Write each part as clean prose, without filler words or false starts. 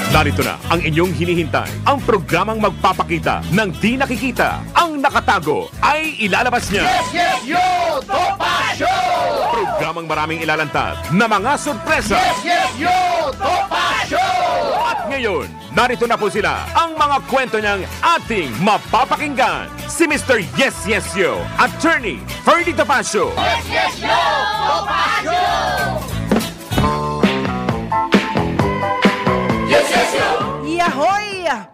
Narito na ang inyong hinihintay. Ang programang magpapakita ng di nakikita. Ang nakatago ay ilalabas niya. Yes, yo! Topa Show! Programang maraming ilalantad na mga sorpresa. Yes, yo! Topa Show! At ngayon, narito na po sila. Ang mga kwento niyang ating mapapakinggan. Si Mr. Yes, Yo, Attorney Ferdy Topacio. Yes, yo! Topa Show! Yahoy!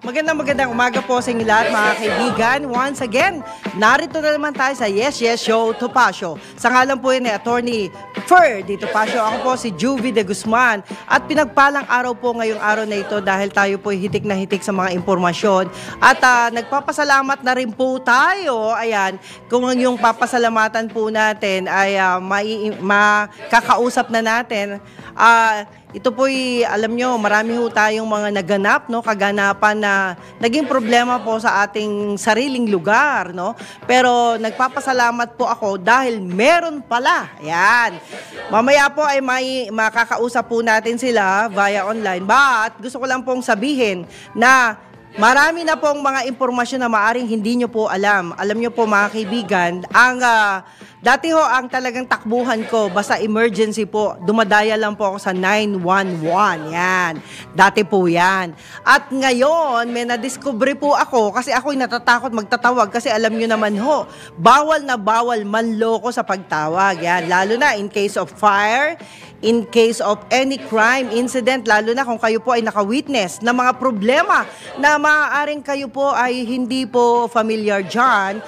Magandang umaga po sa inyo lahat mga kaibigan. Once again, narito na naman tayo sa Yes, Show, Topacio. Sa ngalan po yun ni Attorney Ferdy Topacio. Ako po si Juvie de Guzman. At pinagpalang araw po ngayong araw na ito dahil tayo po hitik na hitik sa mga impormasyon. At nagpapasalamat na rin po tayo. Ayan, kung yung papasalamatan po natin ay makakausap na natin. Ito po'y, alam nyo, marami ho tayong mga naganap, no? Kaganapan na naging problema po sa ating sariling lugar, no? Pero nagpapasalamat po ako dahil meron pala. Ayan. Mamaya po ay makakausap po natin sila via online. But gusto ko lang pong sabihin na marami na pong mga impormasyon na maaring hindi nyo po alam. Alam nyo po mga kaibigan, dati ho ang talagang takbuhan ko, basta emergency po, dumadaya lang po ako sa 911. Yan. Dati po yan. At ngayon, may nadiscovery po ako kasi ako'y natatakot magtatawag kasi alam nyo naman ho, bawal na bawal manloko sa pagtawag. Yan. Lalo na in case of fire, in case of any crime incident, lalo na kung kayo po ay naka-witness na mga problema na maaaring kayo po ay hindi po familiar dyan,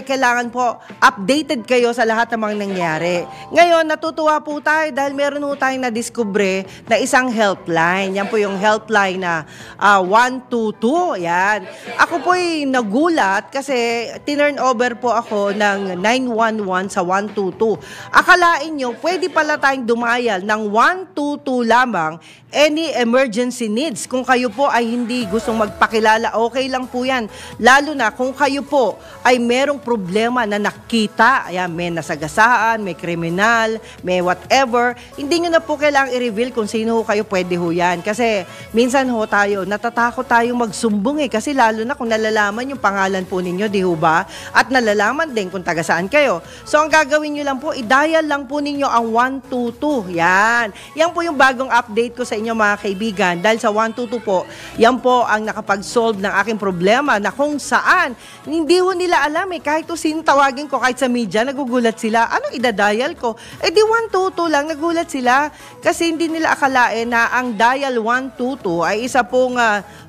kailangan po updated kayo sa lahat ng mga nangyari. Ngayon, natutuwa po tayo dahil meron po tayong na-discover na isang helpline. Yan po yung helpline na 122. Yan. Ako po ay nagulat kasi tinurn over po ako ng 911 sa 122. Akalain nyo, pwede pala tayong dumaya ng 122 lamang any emergency needs. Kung kayo po ay hindi gustong magpakilala, okay lang po yan. Lalo na kung kayo po ay merong problema na nakita, ayan, may nasagasaan, may kriminal, may whatever, hindi nyo na po kailangang i-reveal kung sino ho kayo, pwede ho yan. Kasi minsan ho tayo, natatakot tayong magsumbong kasi lalo na kung nalalaman yung pangalan po ninyo, di ho ba? At nalalaman din kung taga saan kayo. So ang gagawin nyo lang po, i-dial lang po ninyo ang 122. Yan. Yan po yung bagong update ko sa inyo mga kaibigan. Dahil sa 122 po, yan po ang nakapag-solve ng aking problema na kung saan, hindi ho nila alam kahit sino tawagin ko, kahit sa media, nagugulat sila. Anong idadial ko? Di 122 lang, nagulat sila. Kasi hindi nila akalain na ang dial 122 ay isa pong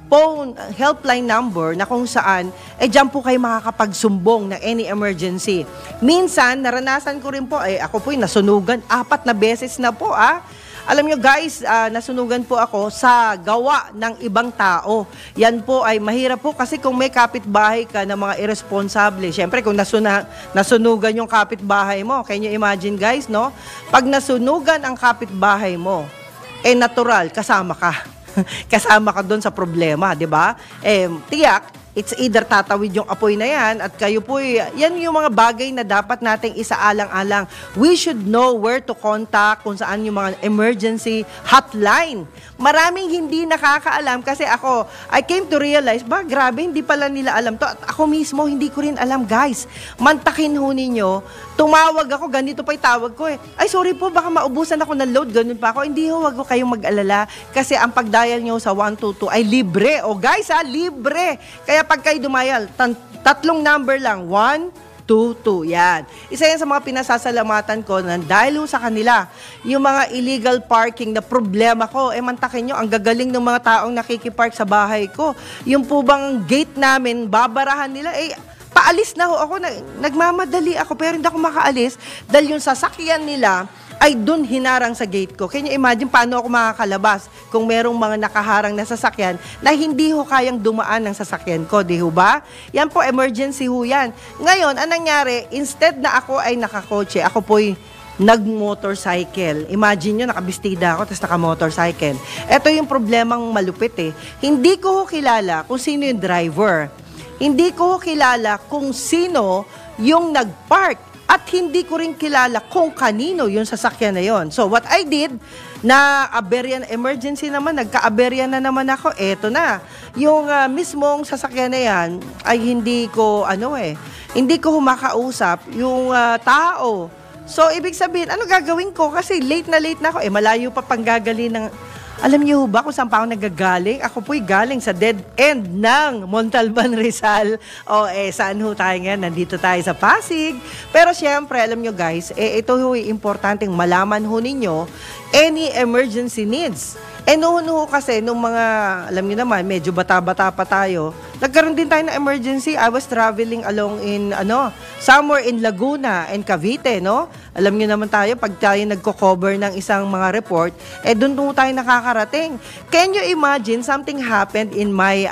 phone helpline number na kung saan, dyan po kayo makakapagsumbong ng any emergency. Minsan, naranasan ko rin po, ako po'y nasunugan 4 na beses na po, Alam nyo guys, nasunugan po ako sa gawa ng ibang tao. Yan po ay mahirap po kasi kung may kapitbahay ka na mga irresponsable, syempre kung nasunugan yung kapitbahay mo, can you imagine guys, no? Pag nasunugan ang kapitbahay mo, natural, kasama ka. Kasama ka doon sa problema, di ba? Tiyak, it's either tatawid yung apoy na yan at kayo po, yan yung mga bagay na dapat nating isaalang-alang. We should know where to contact, kung saan yung mga emergency hotline. Maraming hindi nakakaalam kasi ako, I came to realize, grabe, hindi pala nila alam to. At ako mismo, hindi ko rin alam, guys. Mantakin ho ninyo, tumawag ako, ganito pa yung tawag ko Ay, sorry po, baka maubusan ako ng load, ganun pa ako. Hindi ho, wag ko kayong mag-alala kasi ang pag-dial nyo sa 122 ay libre. Guys, libre. Kaya pag kayo dumayal, 3 number lang, 122, yan. Isa yan sa mga pinasasalamatan ko na dahil sa kanila, yung mga illegal parking na problema ko, mantakin nyo, ang gagaling ng mga taong nakikipark sa bahay ko. Yung po bang gate namin, babarahan nila, paalis na ho ako, nagmamadali ako, pero hindi ako makaalis dahil yung sasakyan nila ay dun hinarang sa gate ko. Can you imagine paano ako makakalabas kung merong mga nakaharang na sasakyan na hindi ho kayang dumaan ng sasakyan ko, di ho ba? Yan po, emergency ho yan. Ngayon, anong nangyari, instead na ako ay nakakotse, ako po'y nag-motorcycle. Imagine nyo, nakabistida ako, tapos naka-motorcycle. Ito yung problemang malupit Hindi ko ho kilala kung sino yung driver. Hindi ko ho kilala kung sino yung nag-park at hindi ko rin kilala kung kanino yung sasakyan na yon. So what I did, na aberya emergency naman, nagka-aberya na naman ako, eto na. Yung mismong sasakyan na yan ay hindi ko hindi ko humakausap yung tao. So ibig sabihin, ano gagawin ko? Kasi late na ako, malayo pa panggagali ng. Alam niyo ba kung saan pa ako nagagaling? Ako po'y galing sa dead end ng Montalban, Rizal. Saan ho tayo ngayon? Nandito tayo sa Pasig. Pero syempre, alam niyo guys, ito ho'y importanteng malaman ho ninyo any emergency needs. Noon ho kasi, nung mga, alam niyo naman, medyo bata-bata pa tayo, nagkaroon din tayo ng emergency. I was traveling along in, somewhere in Laguna and Cavite, no? Alam niyo naman tayo, pag tayo nagko-cover ng isang mga report, doon ho tayo nakakarating. Can you imagine, something happened in my,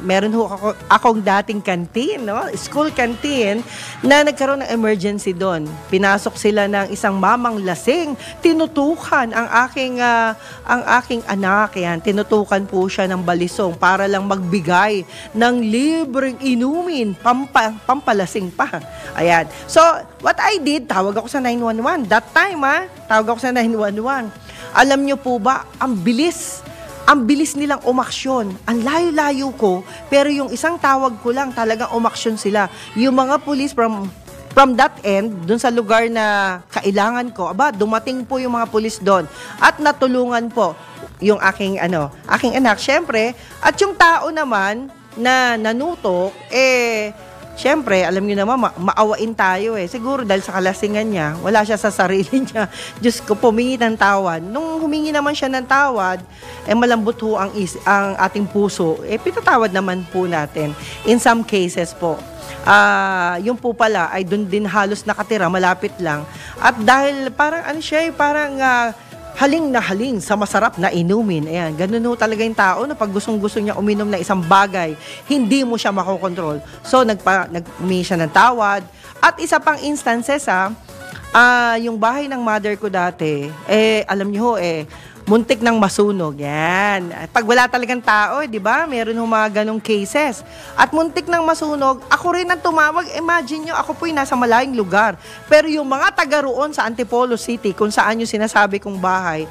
meron ho akong dating canteen, no? School canteen, na nagkaroon ng emergency doon. Pinasok sila ng isang mamang lasing, tinutukan ang aking anak, yan, tinutukan po siya ng balisong para lang magbigay ng libreng inumin, pampalasing pa. Ayan. So, what I did, tawag ako sa 911. That time, tawag ako sa 911. Alam nyo po ba, ang bilis nilang umaksyon. Ang layo-layo ko, pero yung isang tawag ko lang, talagang umaksyon sila. Yung mga police from that end, dun sa lugar na kailangan ko, dumating po yung mga pulis doon at natulungan po yung aking anak, syempre, at yung tao naman na nanutok, syempre, alam niyo naman, maawain tayo siguro dahil sa kalasingan niya, wala siya sa sarili niya. Diyos ko, humingi ng tawad. Nung humingi naman siya ng tawad, malambot ho ang ating puso, pinatawad naman po natin. In some cases po. Yung po pala ay doon din halos nakatira, malapit lang. At dahil parang parang haling na haling sa masarap na inumin. Ayan, ganun ho talaga yung tao na pag gustong-gusto niya uminom na isang bagay, hindi mo siya makokontrol. So, nag-umingi siya ng tawad. At isa pang instances, yung bahay ng mother ko dati, alam niyo ho, muntik ng masunog. Yan. Pag wala talagang tao, di ba? Meron ho mga ganong cases. At muntik ng masunog, ako rin ang tumawag. Imagine nyo, ako po'y nasa malayong lugar. Pero yung mga taga roon sa Antipolo City, kung saan yung sinasabi kong bahay,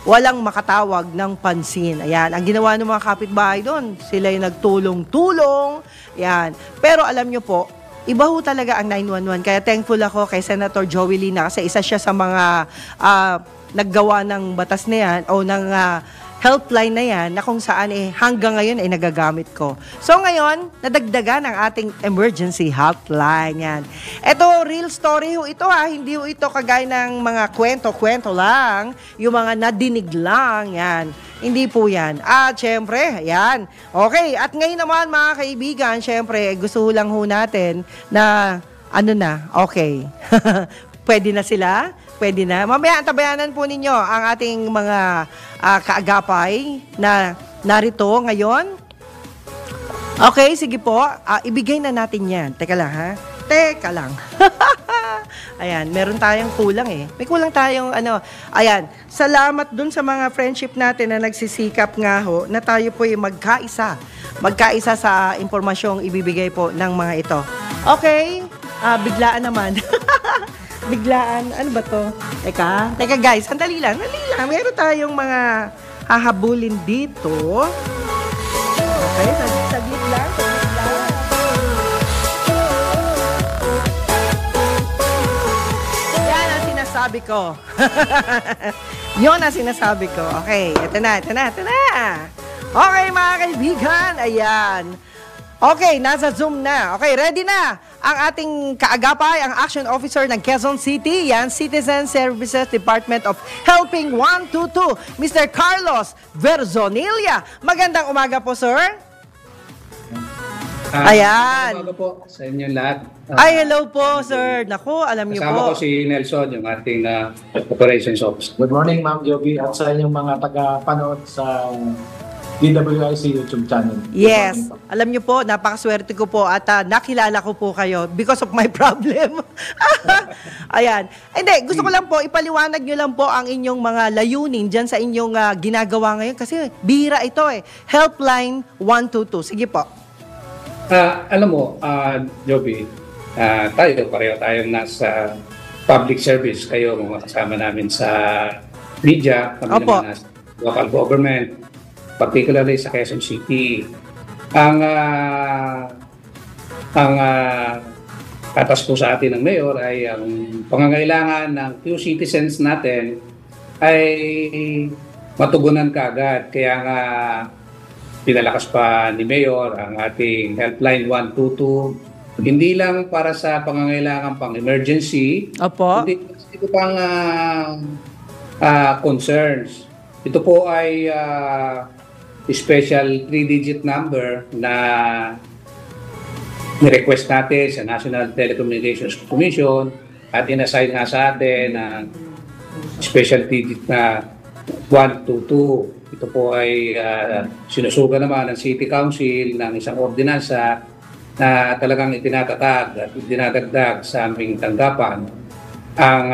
walang makatawag ng pansin. Ayan. Ang ginawa ng mga kapitbahay doon, sila yung nagtulong-tulong. Yan. Pero alam nyo po, iba ho talaga ang 911. Kaya thankful ako kay Senator Joey Lina kasi isa siya sa mga naggawa ng batas na yan o ng helpline na yan na kung saan hanggang ngayon nagagamit ko. So ngayon, nadagdagan ang ating emergency helpline yan. Ito, real story ho ito hindi ho ito kagaya ng mga kwento-kwento lang, yung mga nadinig lang yan. Hindi po yan. At syempre, yan. Okay, at ngayon naman mga kaibigan, syempre, gusto lang ho natin na, okay. Pwede na sila? Pwede na. Mamaya, tabayanan po ninyo ang ating mga kaagapay na narito ngayon. Okay, sige po. Ibigay na natin yan. Teka lang, Teka lang. Ayan, meron tayong kulang May kulang tayong Ayan, salamat dun sa mga friendship natin na nagsisikap nga ho na tayo po yung magkaisa. Magkaisa sa impormasyong ibibigay po ng mga ito. Okay, biglaan naman. Biglaan, ano ba to? Teka guys, sandali lang. Meron tayong mga hahabulin dito. Okay, saglit lang. Yan ang sinasabi ko. Yun ang sinasabi ko. Okay, ito na. Okay mga kaibigan, ayan. Okay, nasa Zoom na. Okay, ready na ang ating kaagapay, ang Action Officer ng Quezon City, yan, Citizen Services Department of Helping 122, Mr. Carlos Verzonilla. Magandang umaga po, sir. Ayan. Magandang umaga po sa inyong lahat. Hello po, sir. Naku, alam niyo po. Kasama ko si Nelson, yung ating Operations Officer. Good morning, Ma'am Joby, at sa inyong mga taga-panood sa DWIC YouTube channel. Yes. Alam niyo po, napakaswerte ko po at nakilala ko po kayo because of my problem. Ayan. Hindi, gusto ko lang po, ipaliwanag niyo lang po ang inyong mga layunin dyan sa inyong ginagawa ngayon kasi bihira ito Helpline 122. Sige po. Alam mo, Joby, pareho tayong nasa public service. Kayo, mga kasama namin sa media, kami Opo. naman nasa local government, particularly sa Quezon City. Ang atas po sa atin ng mayor ay ang pangangailangan ng few citizens natin ay matugunan kaagad. Kaya nga pinalakas pa ni Mayor ang ating Helpline 122. Hindi lang para sa pangangailangan pang emergency, Opo. hindi ito pang concerns. Ito po ay special 3-digit number na ni-request natin sa National Telecommunications Commission at inassign nga sa atin ang special digit na 122. Ito po ay sinusuga naman ng City Council ng isang ordinansa na talagang itinatatag at itinatagdag sa aming tanggapan ang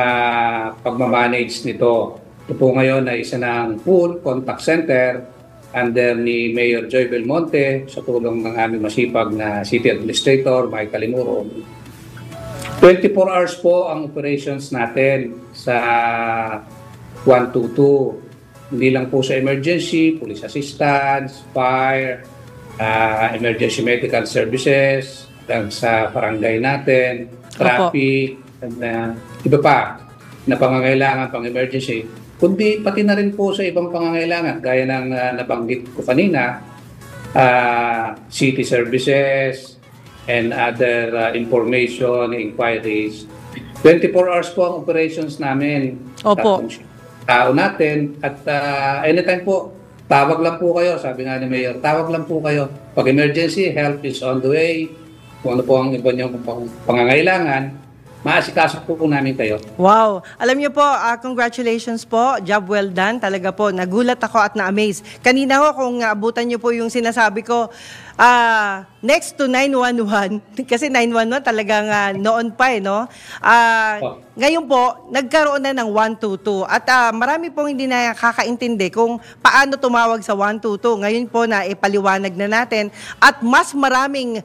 pagmamanage nito. Ito po ngayon ay isa ng full contact center under ni Mayor Joy Belmonte sa tulong ng aming masipag na City Administrator, Mike Calimuro. 24 hours po ang operations natin sa 122. Hindi lang po sa emergency, police assistance, fire, emergency medical services, hanggang sa barangay natin, traffic, and iba pa na pangangailangan pang emergency. Kundi pati na rin po sa ibang pangangailangan, gaya ng nabanggit ko kanina, city services, and other information, inquiries. 24 hours po ang operations namin. Opo. Tao natin at anytime po, tawag lang po kayo, sabi nga ni Mayor, tawag lang po kayo. Pag emergency, help is on the way. Kung ano po ang iba niyong pangangailangan, maasikaso po namin kayo. Wow. Alam niyo po, congratulations po. Job well done. Talaga po, nagulat ako at na-amaze. Kanina ho, kung abutan niyo po yung sinasabi ko, next to 911, kasi 911 talagang noon pa no? Ngayon po, nagkaroon na ng 122 at marami pong hindi nakakaintindi kung paano tumawag sa 122. Ngayon po na ipaliwanag na natin at mas maraming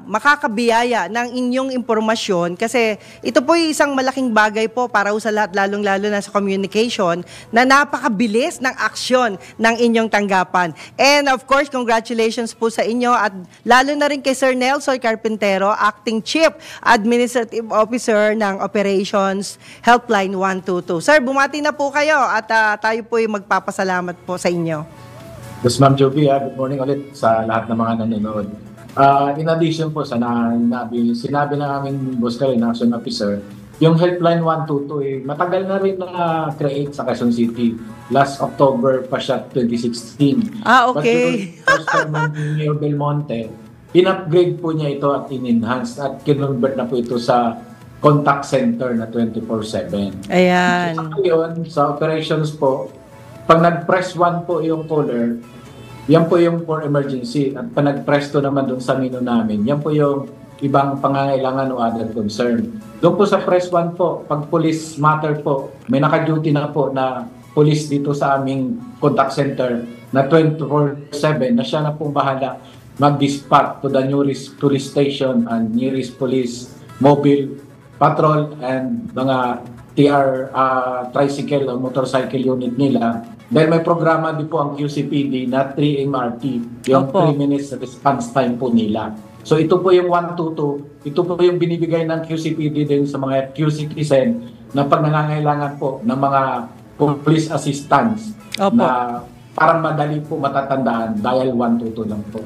makakabiyaya ng inyong impormasyon kasi ito po yung isang malaking bagay po para sa lahat, lalong-lalo na sa communication na napakabilis ng aksyon ng inyong tanggapan. And of course, congratulations po sa inyo at lalo na rin kay Sir Nelson Carpintero, Acting Chief Administrative Officer ng Operations Helpline 122. Sir, bumati na po kayo at tayo po ay magpapasalamat po sa inyo. Yes, Ma'am Joby, good morning ulit sa lahat ng mga nanonood. In addition po sa sinabi ng aming boss Karin, Action Officer, yung Helpline 122 matagal na rin na-create sa Quezon City. Last October pa siya, 2016. Okay. But yung first ni Mayor Belmonte, in-upgrade po niya ito at in-enhance at kinonvert na po ito sa contact center na 24/7. Ayan. So, ngayon, sa operations po, pag nag-press 1 po yung caller, yan po yung for emergency. At pag nag-press 2 naman dun sa menu namin, yan po yung ibang pangangailangan o other concern. Doon po sa press 1 po, pag police matter po, may naka-duty na po na police dito sa aming contact center na 24/7 na siya na pong bahala mag-dispatch to the nearest police station and nearest police mobile patrol and mga tricycle o motorcycle unit nila. Dahil may programa din po ang QCPD na 3 MRT, yung 3 minutes response time po nila. So ito po yung 122, ito po yung binibigay ng QCPD din sa mga QCitizen na pag nangangailangan po ng mga police assistance na parang madali po matatandaan dahil 122 lang po.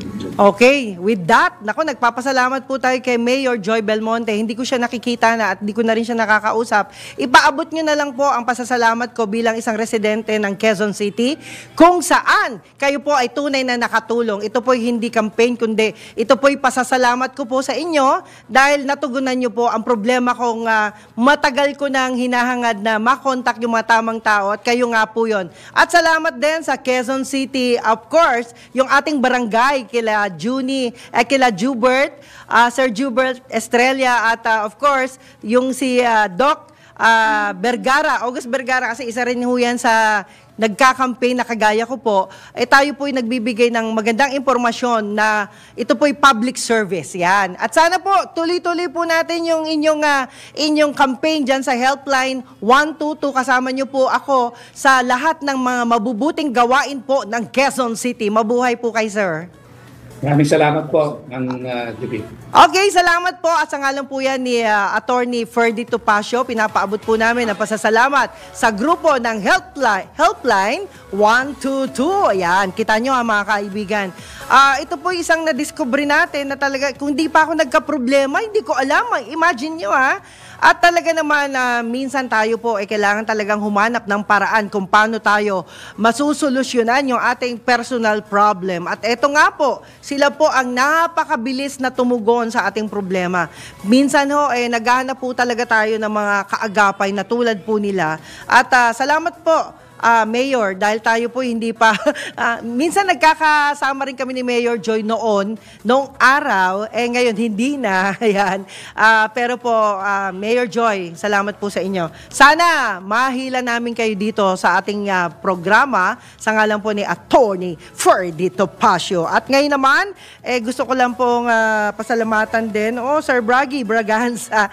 Okay, with that, naku, nagpapasalamat po tayo kay Mayor Joy Belmonte. Hindi ko siya nakikita na at hindi ko na rin siya nakakausap. Ipaabot nyo na lang po ang pasasalamat ko bilang isang residente ng Quezon City kung saan kayo po ay tunay na nakatulong. Ito po hindi campaign, kundi ito po ay pasasalamat ko po sa inyo dahil natugunan nyo po ang problema kong matagal ko nang hinahangad na makontak yung mga tamang tao at kayo nga po yun. At salamat din sa Quezon City, of course, yung ating barangay, kila kila Jubert, Sir Jubert Estrella, at of course, yung si Doc Bergara, August Bergara, kasi isa rin ho yan sa nagka-campaign na kagaya ko po, tayo po ay nagbibigay ng magandang impormasyon na ito po ay public service. Yan. At sana po, tuloy-tuloy po natin yung inyong campaign dyan sa Helpline 122. Kasama nyo po ako sa lahat ng mga mabubuting gawain po ng Quezon City. Mabuhay po kay sir. Maraming salamat po, Juby. Okay, salamat po. At sa ngalan po yan ni Attorney Ferdy Topacio, pinapaabot po namin ang pasasalamat sa grupo ng Helpline 122. Ayan, kita nyo mga kaibigan. Ito po isang na-discover natin na talaga, kung di pa ako nagka-problema, hindi ko alam. Imagine nyo At talaga naman minsan tayo po kailangan talagang humanap ng paraan kung paano tayo masusolusyonan yung ating personal problem. At eto nga po, sila po ang napakabilis na tumugon sa ating problema. Minsan naghahanap po talaga tayo ng mga kaagapay na tulad po nila. At salamat po, Mayor, dahil tayo po hindi pa, minsan nagkakasama rin kami ni Mayor Joy noong araw, ngayon hindi na, ayan. Pero po, Mayor Joy, salamat po sa inyo. Sana mahila namin kayo dito sa ating programa sa ngalan po ni Attorney Ferdy Topacio. At ngayon naman, gusto ko lang pong pasalamatan din, Sir Braggy Braganza.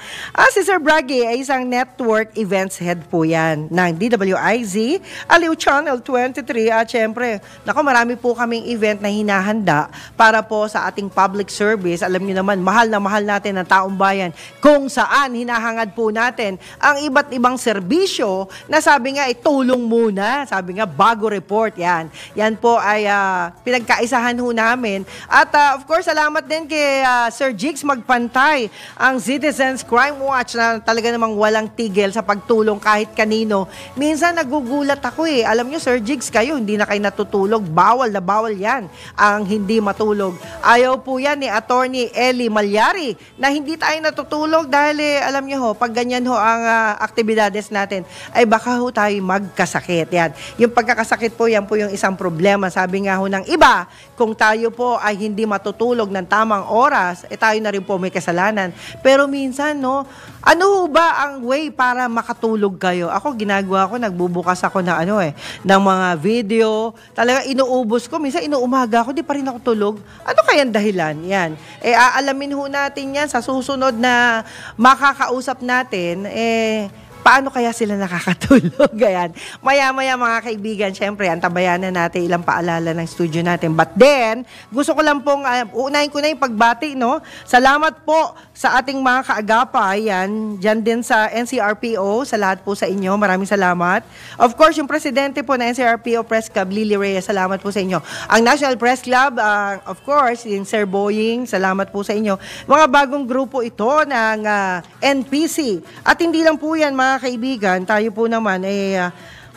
Si Sir Braggy ay isang network events head po yan ng DWIZ, Aliw Channel 23 at syempre, marami po kaming event na hinahanda para po sa ating public service. Alam niyo naman, mahal na mahal natin ang taong bayan kung saan hinahangad po natin ang iba't ibang serbisyo na sabi nga tulong muna, sabi nga bago report yan. Yan po ay pinagkaisahan ho namin. At of course, salamat din kay Sir Jigs Magpantay, ang Citizens Crime Watch na talaga namang walang tigil sa pagtulong kahit kanino. Minsan nagugulat ako Alam nyo, Sir Jigs, kayo, hindi na kayo natutulog. Bawal na bawal yan ang hindi matulog. Ayaw po yan ni Attorney Eli Malyari na hindi tayo natutulog dahil alam nyo pag ganyan ang aktibidades natin, ay baka tayo magkasakit. Yan. Yung pagkakasakit po, yan po yung isang problema. Sabi nga ng iba, kung tayo po ay hindi matutulog ng tamang oras, tayo na rin po may kasalanan. Pero minsan, ano ba ang way para makatulog kayo? Ako, ginagawa ko, nagbubukas ako ng ng mga video. Talaga inuubos ko. Minsan inuumaga ako, di pa rin ako tulog. Ano kaya ang dahilan? Yan. Aalamin ho natin yan sa susunod na makakausap natin. Paano kaya sila nakakatulog? Ayan. Maya-maya mga kaibigan, syempre, antabayan na natin ilang paalala ng studio natin. But then, gusto ko lang pong, unahin ko na yung pagbati, Salamat po sa ating mga kaagapay, dyan din sa NCRPO, sa lahat po sa inyo. Maraming salamat. Of course, yung presidente po ng NCRPO Press Club, Lily Reyes, salamat po sa inyo. Ang National Press Club, of course, yung Sir Boying, salamat po sa inyo. Mga bagong grupo ito ng NPC. At hindi lang po yan, mga kaibigan, tayo po naman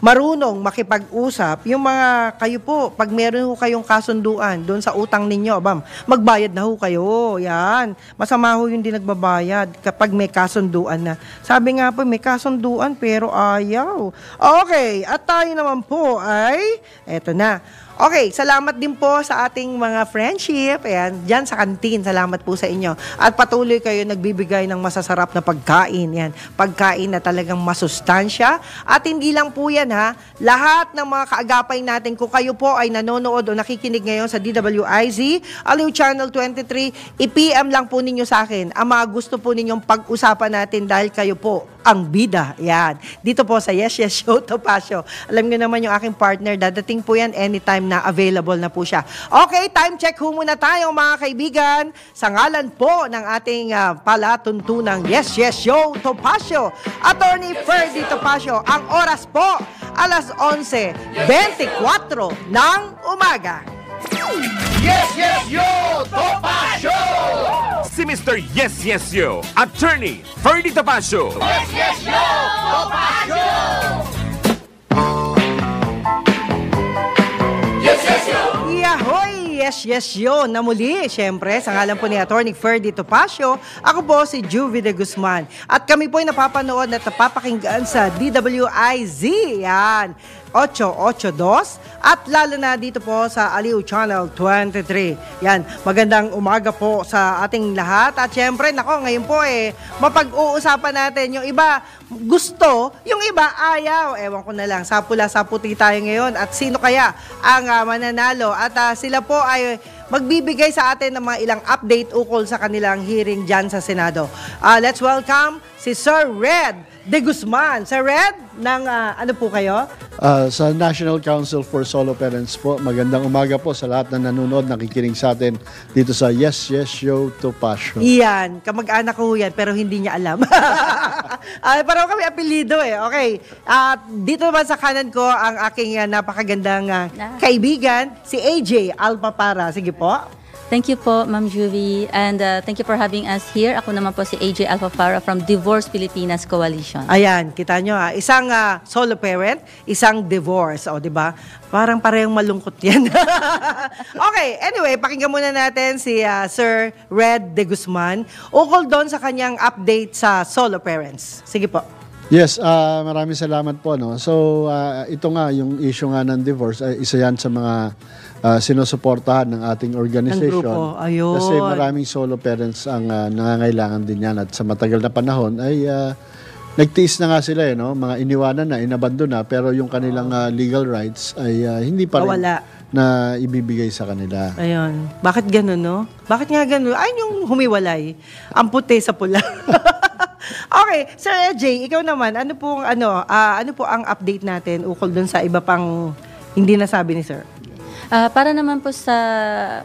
marunong makipag-usap. Yung mga kayo po, pag meron ho kayong kasunduan doon sa utang ninyo, magbayad na ho kayo. Yan. Masama ho yung di nagbabayad kapag may kasunduan na. Sabi nga po, may kasunduan pero ayaw. Okay, at tayo naman po ay, eto na. Okay, salamat din po sa ating mga friendship. Ayan, dyan sa kantin, salamat po sa inyo. At patuloy kayo nagbibigay ng masasarap na pagkain. Yan, pagkain na talagang masustansya. At hindi lang po yan lahat ng mga kaagapay natin, kung kayo po ay nanonood o nakikinig ngayon sa DWIZ, Aliw Channel 23, i-PM lang po ninyo sa akin ang mga gusto po ninyong pag-usapan natin dahil kayo po ang bida. Yan. Dito po sa Yes Yes Show Topacio. Alam niyo naman yung aking partner, dadating po yan anytime na available na po siya. Okay, time check ho muna tayo mga kaibigan. Sa ngalan po ng ating palatuntunang Yes Yes Show Topacio, Attorney Ferdy Topacio, ang oras po, alas 11:24 ng umaga. Yes, yes, yo! Topacio! Si Mr. Yes Yes Yo, Attorney Ferdy Topacio. Yes, yes, yo! Topacio! Yes, yes, yo! Yahoy! Yes, yes, yo! Na muli, syempre, sa ngalan po ni Attorney Ferdy Topacio, ako po si Juvie de Guzman. At kami po ay napapanood at napapakinggan sa DWIZ. Yan. 882 at lalo na dito po sa Aliw Channel 23. Yan, magandang umaga po sa ating lahat. At syempre, nako, ngayon po mapag-uusapan natin. Yung iba gusto, yung iba ayaw. Ewan ko na lang, sapula-saputi tayo ngayon. At sino kaya ang mananalo? At sila po ay magbibigay sa atin ng mga ilang update ukol sa kanilang hearing dyan sa Senado. Let's welcome si Sir Red De Guzman. Sir Red, ano po kayo? Sa National Council for Solo Parents po, magandang umaga po sa lahat na nanonood, nakikinig sa atin dito sa Yes Yes Show Topacio. Iyan, kamag-anak ko yan pero hindi niya alam. Parang kami apelido Okay. Dito naman sa kanan ko ang aking napakagandang kaibigan, si AJ Alpapara. Sige po. Thank you po, Ma'am Juvie. And thank you for having us here. Ako naman po si AJ Alpapara from Divorce Pilipinas Coalition. Ayan, kita nyo isang solo parent, isang divorce. O, di ba? Parang parehong malungkot yan. Okay, anyway, pakinggan muna natin si Sir Red De Guzman ukol doon sa kanyang update sa solo parents. Sige po. Yes, maraming salamat po. No? So, ito nga, yung issue nga ng divorce, isa yan sa mga sinusuportahan ng ating organization. Ng grupo. Ayun. Kasi maraming solo parents ang nangangailangan din yan. At sa matagal na panahon ay nagtiis na nga sila, no? Mga iniwanan na, inabandon na, pero yung kanilang legal rights ay hindi pa rin na ibibigay sa kanila. Ayun. Bakit ganun, no? Bakit nga ganun? Ay, yung humiwalay. Ang puti sa pula. Okay, Sir AJ, ikaw naman, ano po ang update natin ukol dun sa iba pang hindi nasabi ni Sir? Para naman po sa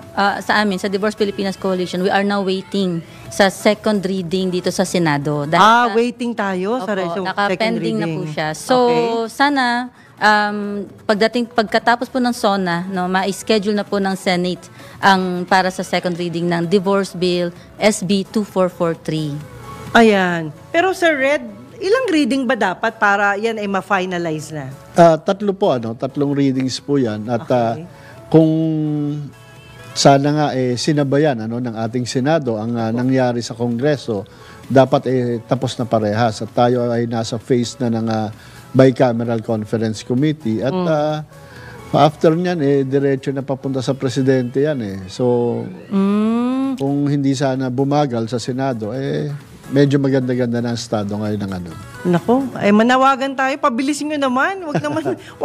amin, sa Divorce Pilipinas Coalition, we are now waiting sa second reading dito sa Senado. Dahil, waiting tayo sa naka-pending na po siya. So, sana pagkatapos po ng SONA, no, ma-schedule na po ng Senate ang para sa second reading ng Divorce Bill SB 2443. Ayan. Pero Sir Red, ilang reading ba dapat para yan ay ma-finalize na? Tatlo po, tatlong readings po yan. At kung sana nga sinabayan ng ating Senado ang nangyari sa Kongreso, dapat tapos na parehas. At tayo ay nasa phase na ng Bicameral Conference Committee. At after niyan, diretso na papunta sa Presidente yan. So, kung hindi sana bumagal sa Senado, medyo maganda-ganda na ang estado ngayon ng Nako, manawagan tayo. Pabilisin nyo naman. Wag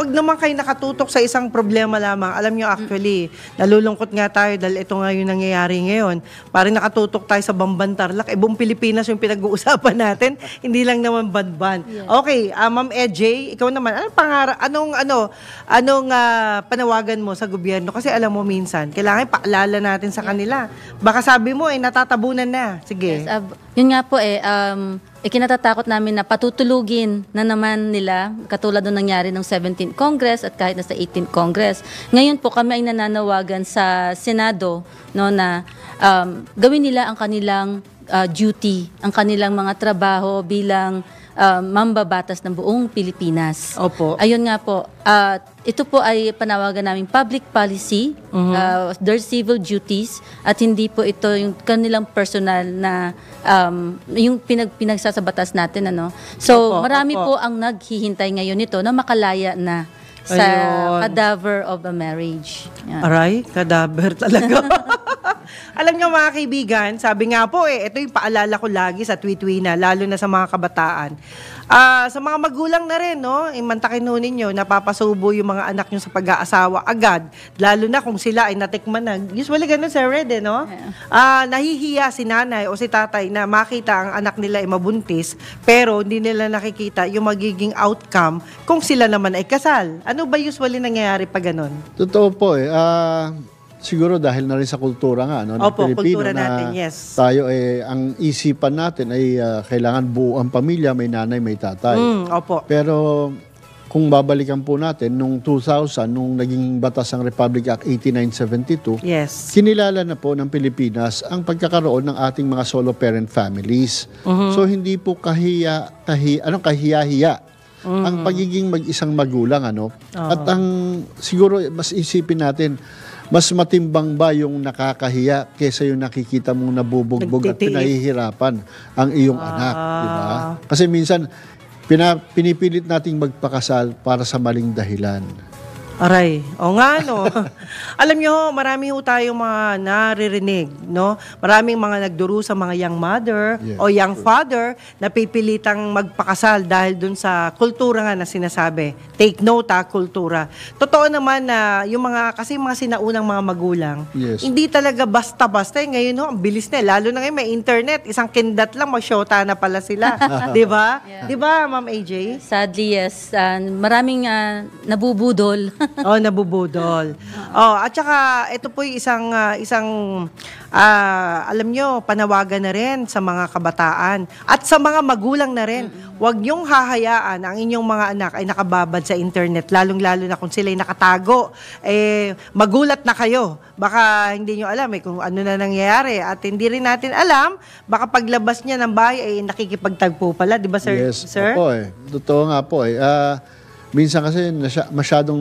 naman kayo nakatutok sa isang problema lamang. Alam nyo, actually, nalulungkot nga tayo dahil ito nga yung nangyayari ngayon. Parang nakatutok tayo sa Bamban Tarlac. Buong Pilipinas yung pinag-uusapan natin. Hindi lang naman Banban. Yeah. Okay, Ma'am EJ, ikaw naman, anong panawagan mo sa gobyerno? Kasi alam mo minsan, kailangan paalala natin sa kanila. Baka sabi mo, natatabunan na. Sige. Yes, yun nga po kinatatakot namin na patutulugin na naman nila katulad ng nangyari ng 17th Congress at kahit na sa 18th Congress. Ngayon po kami ay nananawagan sa Senado na gawin nila ang kanilang duty, ang kanilang mga trabaho bilang mambabatas ng buong Pilipinas. Opo. Ayun nga po, ito po ay panawagan naming public policy, their civil duties, at hindi po ito yung kanilang personal na yung pinagsasabatas natin. So, marami po ang naghihintay ngayon nito na makalaya na sa cadaver of a marriage. Yan. Aray, cadaver talaga. Alam niyo mga kaibigan, sabi nga po ito yung paalala ko lagi sa tweet-tweet lalo na sa mga kabataan. Sa mga magulang na rin, mantakin ho ninyo, napapasubo yung mga anak nyo sa pag-aasawa agad, lalo na kung sila ay natikman na. Usually ganun, Sir Red, nahihiya si nanay o si tatay na makita ang anak nila ay mabuntis, pero hindi nila nakikita yung magiging outcome kung sila naman ay kasal. Ano ba usually nangyayari pag ganun? Totoo po siguro dahil na rin sa kultura nga ng Pilipino kultura na natin, yes. Tayo ang isipan natin ay kailangan buo ang pamilya, may nanay, may tatay. Opo. Pero kung babalikan po natin, nung 2000, nung naging batas ang Republic Act 8972, yes, kinilala na po ng Pilipinas ang pagkakaroon ng ating mga solo parent families. So hindi po kahiya-hiya ang pagiging mag-isang magulang. At ang siguro mas isipin natin, mas matimbang ba yung nakakahiya kaysa yung nakikita mong nabubugbog at pinahihirapan ang iyong anak, di ba? Kasi minsan, pinipilit nating magpakasal para sa maling dahilan. Aray, o nga no. Alam nyo, marami ho tayong mga naririnig, no? Maraming mga nagdurusa, mga young mother Yes, o young father na pipilitang magpakasal dahil dun sa kultura nga na sinasabi. Take note kultura. Totoo naman na yung kasi mga sinaunang mga magulang, Yes. hindi talaga basta-basta. Ngayon ho, ang bilis na. Lalo na ngayon may internet. Isang kindat lang, mag-shota na pala sila. Di ba? Di ba, Ma'am AJ? Sadly, yes. Maraming nabubudol. Oh, nabubudol. Oh, at saka ito po yung isang alam nyo, panawagan na rin sa mga kabataan at sa mga magulang na rin. Huwag nyong hahayaan ang inyong mga anak ay nakababad sa internet, lalong-lalo na kung sila'y nakatago. Magulat na kayo. Baka hindi nyo alam kung ano na nangyayari at hindi rin natin alam, baka paglabas niya ng bahay ay nakikipagtagpo pala, di ba, sir? Yes, Sir? opo Totoo nga po minsan kasi masyadong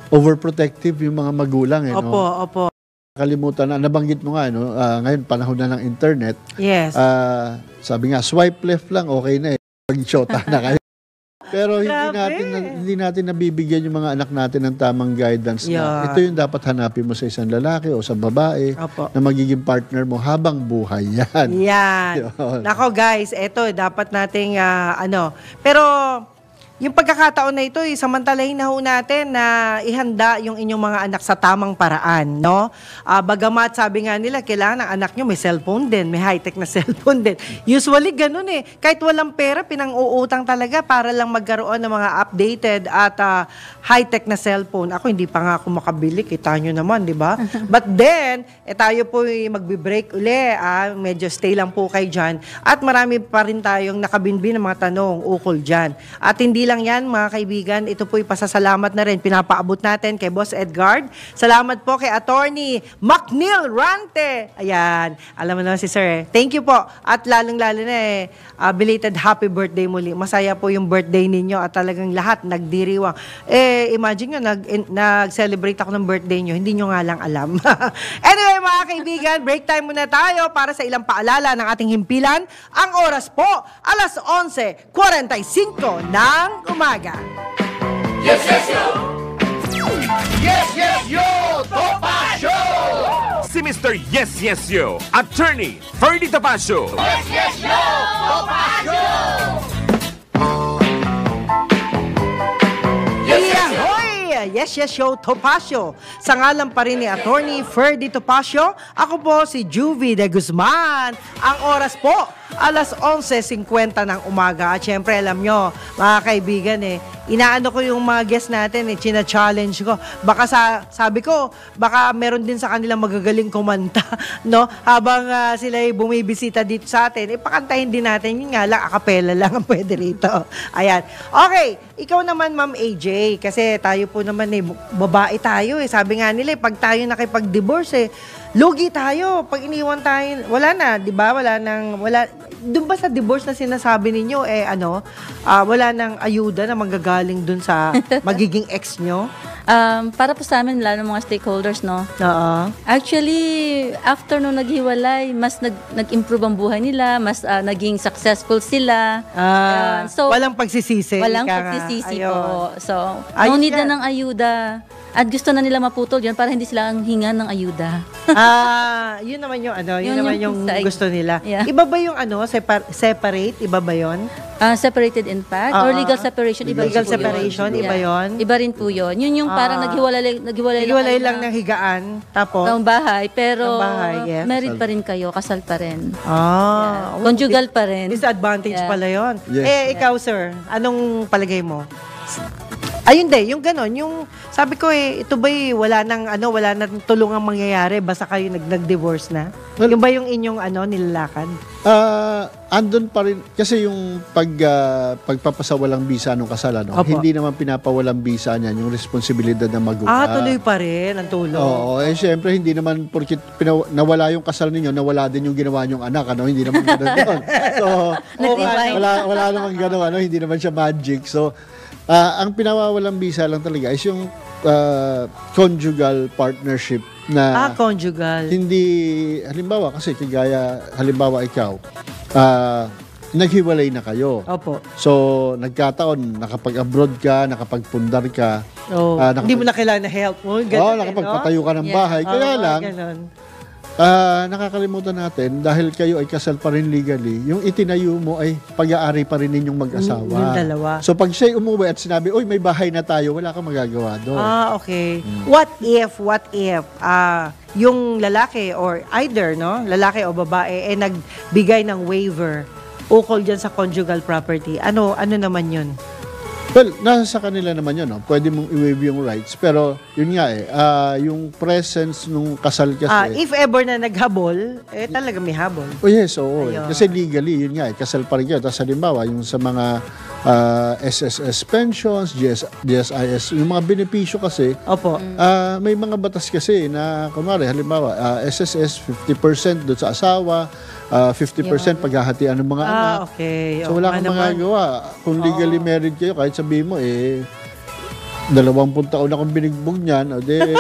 overprotective yung mga magulang Opo, opo. Kalimutan na, nabanggit mo nga ngayon panahon na ng internet. Yes. Sabi nga, swipe left lang, okay na Pag-shota na kayo. Pero hindi natin nabibigyan yung mga anak natin ng tamang guidance na ito yung dapat hanapin mo sa isang lalaki o sa babae na magiging partner mo habang buhay yan. Yan. Nako guys, ito dapat nating pero yung pagkakataon na ito, samantalahin na ho natin na ihanda yung inyong mga anak sa tamang paraan, no? Bagamat sabi nga nila, kailangan ng anak nyo may cellphone din, may high-tech na cellphone din. Usually, ganun Kahit walang pera, pinang-uutang talaga para lang magkaroon ng mga updated at high-tech na cellphone. Ako, hindi pa nga ako makabili. Kita nyo naman, di ba? But then, tayo po magbe-break uli. Medyo stay lang po kayo dyan. At marami pa rin tayong nakabinbin ng mga tanong ukol dyan. At hindi lang yan, mga kaibigan, ito po'y pasasalamat na rin. Pinapaabot natin kay Boss Edgard. Salamat po kay Attorney McNeil Rante. Ayan, alam mo naman si Sir. Thank you po. At lalong-lalo na belated happy birthday muli. Masaya po yung birthday ninyo at talagang lahat nagdiriwang. Imagine nyo, nag-celebrate ako ng birthday nyo. Hindi nyo nga lang alam. Anyway, mga kaibigan, break time muna tayo para sa ilang paalala ng ating himpilan. Ang oras po, alas 11:45 ng umaga. Yes, yes, yo! Yes, yes, yo! Topacio! Si Mr. Yes, Yes, Yo, Attorney Ferdy Topacio. Yes, yes, yo! Topacio! Yes, yes, yo! Yes, yes, show Topacio. Sa ngalan pa rin ni Attorney Ferdy Topacio, ako po si Juvie de Guzman. Ang oras po, alas 11:50 ng umaga. At syempre, alam nyo, mga kaibigan inaano ko yung mga guests natin china-challenge ko. Baka sabi ko, baka meron din sa kanila magagaling kumanta, no? Habang sila bumibisita dito sa atin, pakantahin din natin. Yun nga lang, acapella lang ang pwede rito. Ayan. Okay, ikaw naman, Ma'am AJ, kasi tayo po naman babae tayo Sabi nga nila, pag tayo nakipag-divorce lugi tayo. Pag iniwan tayo, wala na, di ba? Doon ba sa divorce na sinasabi ninyo, wala nang ayuda na manggagaling doon sa magiging ex nyo? Para po sa amin, lalo ng mga stakeholders, no? Oo. Actually, after nung naghiwalay, mas nag-improve ang buhay nila, mas naging successful sila. So, walang pagsisisi. Walang pagsisisi po. So, no need na ng ayuda. At gusto na nila maputol yun para hindi sila ang hinga ng ayuda. Yun naman yung Yun naman yung yung gusto nila. Yeah. Iba ba yung separate? Iba ba yun? Separated in fact or legal separation, iba Legal rin po separation, yun. iba yun? Iba rin po yun. Yun yung parang naghiwalay lang ng higaan, tapos ng bahay, pero ng bahay, yes. married pa rin kayo, kasal pa rin. Yeah. Conjugal pa rin. Disadvantage pala yun. Yes. Ikaw, sir, anong palagay mo? Ayun yung ganon, yung sabi ko ito ba wala nang tulungang mangyayari basta kayo nag-divorce na? Well, yung ba yung inyong nilalakad? Andun pa rin kasi yung pagpapasawalang bisa nung kasal hindi naman pinapawalang bisa niyan yung responsibilidad ng magulang. Tuloy pa rin ang tulong. Oo, syempre hindi naman porket nawala yung kasal ninyo, nawala din yung ginawa niyong anak, hindi naman ganoon. So, wala naman ganoon, hindi naman siya magic. So, ang pinawawalang bisa lang talaga is yung conjugal partnership na conjugal. hindi, halimbawa kasi halimbawa ikaw, naghiwalay na kayo. Opo. So, nagkataon, nakapag-abroad ka, nakapagpundar ka. Oh, hindi mo na kailangan na help mo. Ganun, nakapagpatayo ka ng bahay. Kaya lang, nakakalimutan natin, dahil kayo ay kasal pa rin legally, yung itinayo mo ay pag-aari pa rin ninyong mag-asawa. Yung dalawa. So pag siya'y umuwi at sinabi, uy, may bahay na tayo, wala kang magagawa doon. Okay. What if, yung lalaki or either, no, lalaki o babae, nagbigay ng waiver ukol dyan sa conjugal property. Ano naman yun? Well, nasa kanila naman yun. No? Pwede mong i-waive yung rights. Pero, yun nga yung presence nung kasal kasi. If ever na naghabol, talaga may habol. Oh yes, oo. Ayun. Kasi legally, yun nga, kasal pa rin yun. Tapos halimbawa, yung sa mga SSS pensions, GSIS, yung mga benepisyo kasi, Opo. may mga batas kasi na, kunwari, halimbawa, SSS 50% doon sa asawa, 50% paghahatian ng mga anak. Okay. So wala kang magagawa. Kung legally married kayo, kahit sabihin mo, 20 taon akong binigbog niyan, o de,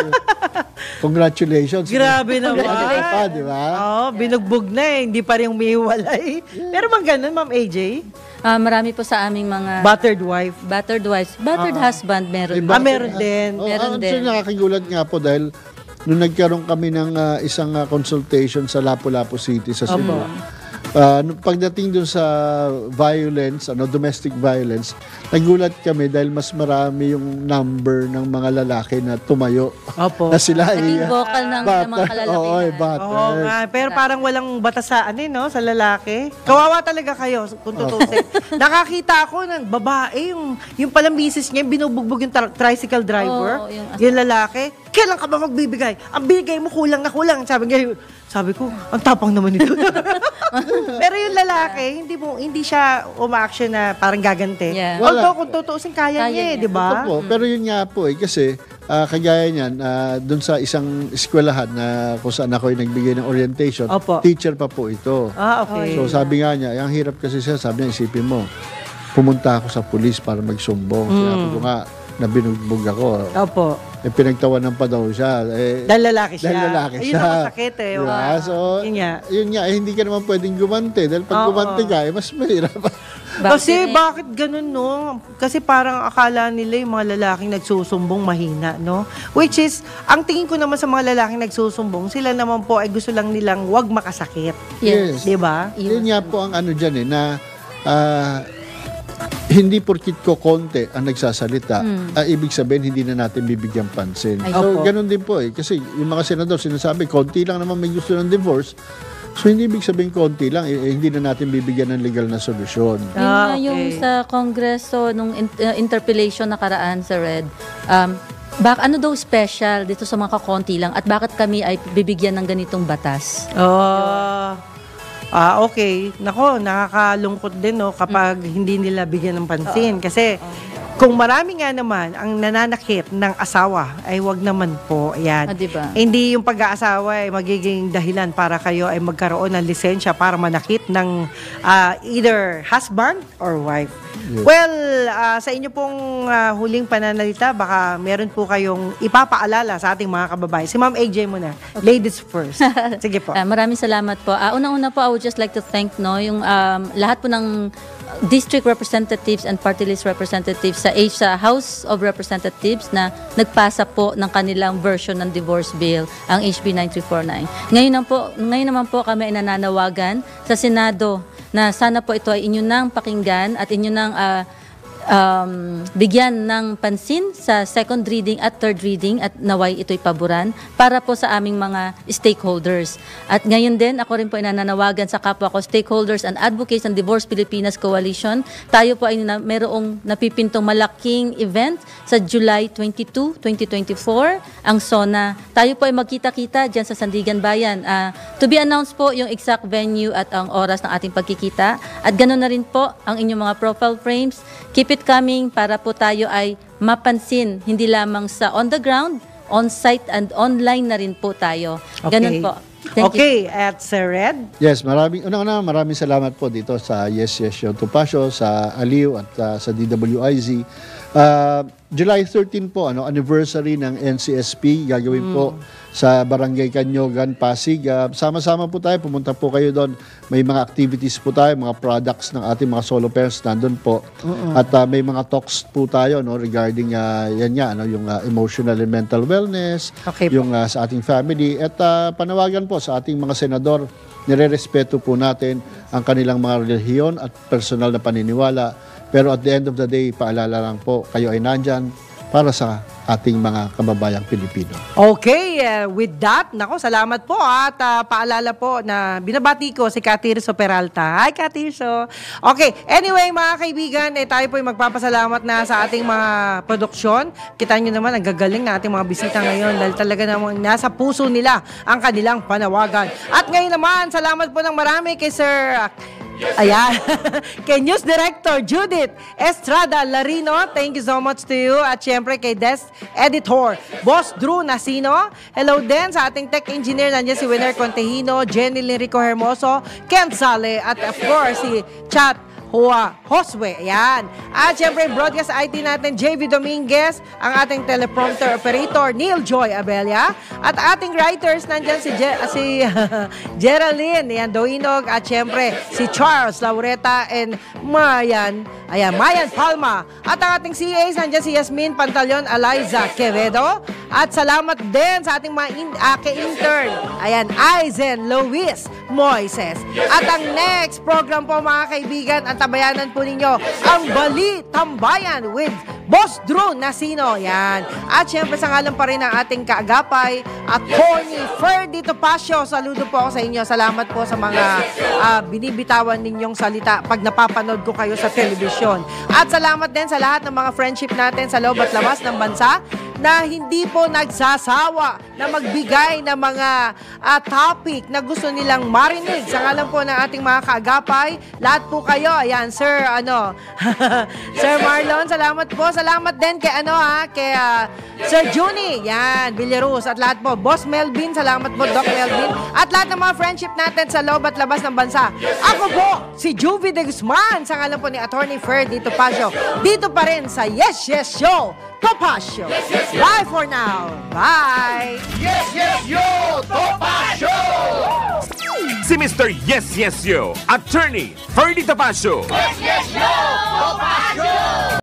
congratulations. Grabe naman. Congratulations pa, di ba? Binugbog na hindi pa rin umihiwalay. Pero bang ganun, Ma'am AJ? Marami po sa aming mga Battered wife. battered wives, battered husband, meron. Meron din. Meron din. Actually, nakakagulat nga po dahil nung nagkaroon kami ng isang consultation sa Lapu-Lapu City sa Cebu. Pagdating dun sa violence, domestic violence, nagulat kami dahil mas marami yung number ng mga lalaki na tumayo. Opo. Na sila Naging vocal ng mga kalalakihan. Oo nga, pero parang walang batas sa sa lalaki. Kawawa talaga kayo kung tutusin. Nakakita ako ng babae, yung palang misis niya, binubugbog yung tricycle driver. Oo, yung lalaki. Kailan ka ba magbibigay? Ang bigay mo kulang na kulang. Sabi ko, ang tapang naman ito. Pero yung lalaki, hindi siya uma-action na parang gaganti. Yeah. Although kung tutuusin, kaya niya, di ba? Opo, pero yun nga po kasi kagaya niyan, doon sa isang eskwelahan na kung saan ako ay nagbigay ng orientation, Opo. teacher pa po ito. Okay. So sabi nga niya, ang hirap kasi siya, sabi niya, isipin mo, pumunta ako sa pulis para magsumbong. Sabi ko nga, na binugbog ako. Opo. Pinagtawanan pa daw siya. Dahil lalaki siya. Dahil lalaki siya. Ayun ang masakit Diba? So, yun nga. hindi ka naman pwedeng gumanti. Dahil pag gumanti ka, mas mahirap. Kasi bakit ganun, no? Kasi parang akala nila yung mga lalaking nagsusumbong mahina, no? Which is, ang tingin ko naman sa mga lalaking nagsusumbong, sila naman po ay gusto lang nilang wag makasakit. Yes. Di ba? Yun nga po ang dyan na hindi porkit ko konti ang nagsasalita, ibig sabihin hindi na natin bibigyan pansin. So, ganun din po Kasi yung mga senador sinasabi, konti lang naman may gusto ng divorce. So, hindi ibig sabihin konti lang, hindi na natin bibigyan ng legal na solusyon. Yun nga yung sa Kongreso, nung interpellation nakaraan sa Red, ano daw special dito sa mga kakonti lang at bakit kami ay bibigyan ng ganitong batas? Okay. Nako, nakakalungkot din, no, kapag hindi nila bigyan ng pansin. Kasi, kung marami nga naman ang nananakit ng asawa, ay wag naman po. Yan. Diba? Hindi yung pag-aasawa ay magiging dahilan para kayo ay magkaroon ng lisensya para manakit ng either husband or wife. Yes. Well, sa inyo pong huling pananalita, baka meron po kayong ipapaalala sa ating mga kababayan. Si Ma'am AJ muna. Okay. Ladies first. Sige po. Maraming salamat po. Unang-una po, I would just like to thank yung lahat po ng district representatives and party list representatives sa House of Representatives na nagpasa po ng kanilang version ng divorce bill, ang HB 9349. Ngayon naman po kami ay nananawagan sa Senado na sana po ito ay inyo nang pakinggan at inyo nang bigyan ng pansin sa second reading at third reading at naway ito'y paboran para po sa aming mga stakeholders. At ngayon din, ako rin po ay nananawagan sa kapwa ko, stakeholders and advocates ng Divorce Pilipinas Coalition. Tayo po ay merong napipintong malaking event sa July 22, 2024, ang SONA. Tayo po ay magkita-kita dyan sa Sandigan Bayan. To be announced po yung exact venue at ang oras ng ating pagkikita. At ganoon na rin po ang inyong mga profile frames. Keep it coming para po tayo ay mapansin, hindi lamang sa on the ground, on-site and online na rin po tayo. Ganun po. Thank you. At Sir Red? Yes, maraming salamat po dito sa Yes Show Topacio, sa Aliw at sa DWIZ. July 13 po, anniversary ng NCSP, gagawin po sa Barangay Kanyogan, Pasig. Sama-sama po tayo, pumunta po kayo doon. May mga activities po tayo, mga products ng ating mga solo parents nandun po. At may mga talks po tayo no, regarding yung emotional and mental wellness, Okay po. yung sa ating family. At panawagan po sa ating mga senador, nirerespeto po natin ang kanilang mga relihiyon at personal na paniniwala. Pero at the end of the day, paalala lang po, kayo ay nandyan para sa ating mga kababayang Pilipino. Okay, with that, nako, salamat po at paalala po na binabati ko si Katirso Peralta. Hi, Katirso. Okay, anyway mga kaibigan, tayo po ay magpapasalamat na sa ating mga produksyon. Kita nyo naman, ang gagaling na ating mga bisita ngayon dahil talaga namang nasa puso nila ang kanilang panawagan. At ngayon naman, salamat po ng marami kay Sir... Ayan. Kay News Director Judith Estrada Larino, thank you so much to you. At syempre kay Desk Editor Boss Drew Nasino. Hello din sa ating tech engineer, nandiyan si Winner Contehino, Jenny Lirico Hermoso, Ken Sale, at of course si Chat Josue. Ayan. At syempre, broadcast IT natin, JV Dominguez, ang ating teleprompter operator, Neil Joy Abelia. At ating writers, nandyan si Geraldine Doinog, at syempre, si Charles Laureta and Mayan Palma. At ang ating CAs, nandyan si Yasmin Pantaleon, Eliza Quevedo. At salamat din sa ating mga intern. Ayan, Aizen Luis Moises. At ang next program po mga kaibigan, ang tabayanan po ninyo, ang Bali Tambayan with Boss Drew Nasino. Yan. At syempre sa ngalan pa rin ng ating kaagapay, Attorney Ferdy Topacio. Saludo po ako sa inyo. Salamat po sa mga binibitawan ninyong salita pag napapanood ko kayo sa telebisyon. At salamat din sa lahat ng mga friendship natin sa loob at labas ng bansa na hindi po nagsasawa na magbigay ng mga topic na gusto nilang marinig. Sa ngalan po ng ating mga kaagapay, lahat po kayo, ayan, Sir, Sir Marlon, salamat po. Salamat din kay, kay Sir Juni, yan, Villaruz, at lahat po. Boss Melvin, salamat po, Doc Melvin, at lahat ng mga friendship natin sa loob at labas ng bansa. Ako po, si Juvie de Guzman, sa ngalan po ni Attorney Ferdy Topacio, dito pa rin sa Yes Yes Show, Topacio. Bye for now. Bye! Yes, yes, yo! Topacio! Si Mr. Yes Yes Yo, Attorney Ferdy Topacio. Yes, yes, yo! Topacio!